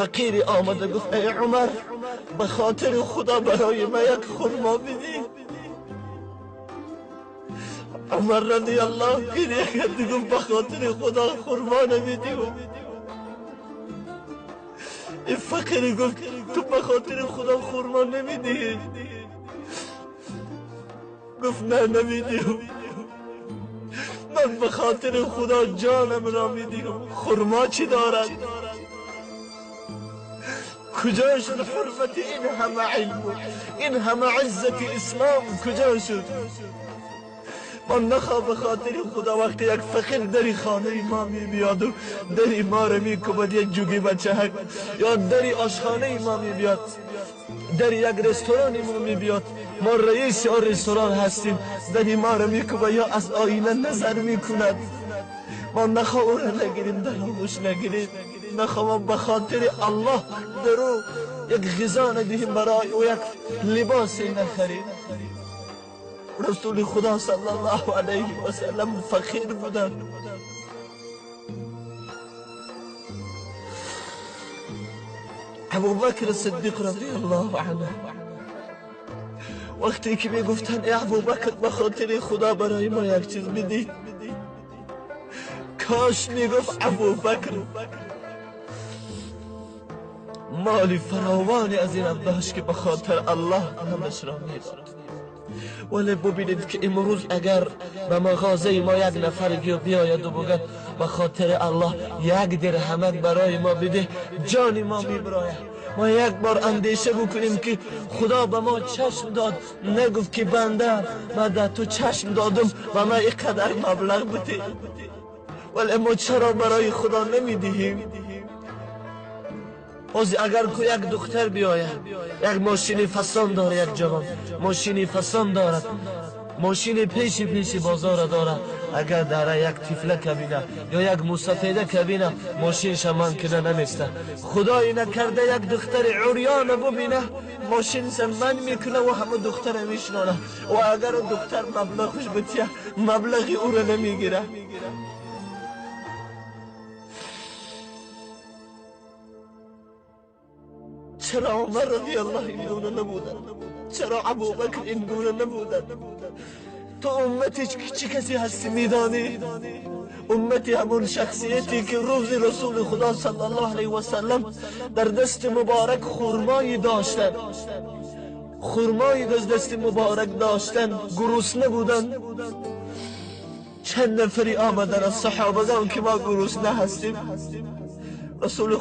فقیری آمده گفت ای عمر به خاطر خدا برای من یک خرما بدی. عمر رضی الله گریه کرد گفت به خاطر خدا خرما نمیدی. این فقیر گفت تو به خاطر خدا خرما نمیدی؟ گفت نه نمیدیم. من به خاطر خدا جانم را میدیم. خرما چی دارد؟ کجا شد حرمت این همه علم این همه عزت اسلام کجا شد؟ من نخواه به خاطر خدا وقتی یک فقیر دری خانه ما میبیاد و دری ما رو میکوبد یک جوگی بچه حق، یا دری آشخانه ما میبیاد، دری یک رستوران ما میبیاد، ما رئیس یا رستوران هستیم، دری ما رو میکوبد یا از آینه نظر میکند، ما نخواه او رو نگیریم در آموش نگیریم. نخواه به خاطر الله درو یک غذا ندهیم برای او یک لباسی نخریم. رسول خدا صلی الله علیه و سلم فقیر بودن. ابو بکر صدیق رضی الله عنه وقتی که میگفتن ای ابو بکر به خاطر خدا برای ما یک چیز بدی، کاش میگفت ابو بکر مالی فراوانی از این داشت که به خاطر الله همش را میداد. ولی ببینید که امروز اگر به مغازه ما یک نفر بیاید و بگه به خاطر الله یک درهم برای ما بده، جان ما میبراید. ما یک بار اندیشه بکنیم که خدا به ما چشم داد، نگفت که بنده من تو چشم دادم و من اینقدر مبلغ بده، ولی ما چرا برای خدا نمیدهیم؟ اگر که یک دختر بیاید یک ماشین فسان داره، یک جوان ماشین فسان دارد، ماشین پیش بازار داره، اگر داره یک طفله کبینه یا یک مسافده کبینه ماشین شمان کنه نمیسته، خدایی نکرده یک دختر عریان ببینه ماشین زمین میکنه و همه دختر میشنانه، و اگر دختر مبلغش بتیه مبلغی او رو نمیگیره. چرا عمر رضی الله این گونه نبودن؟ چرا ابو بکر این گونه نبودن؟ تو امتی چه کسی هستی میدانی؟ امتی همون شخصیتی که روز رسول خدا صلی الله علیه و سلم در دست مبارک خرمایی داشتن، خرمایی در دست مبارک داشتن، گرسنه بودن. چند نفری آمدن از صحابگان که ما گرسنه هستیم. رسول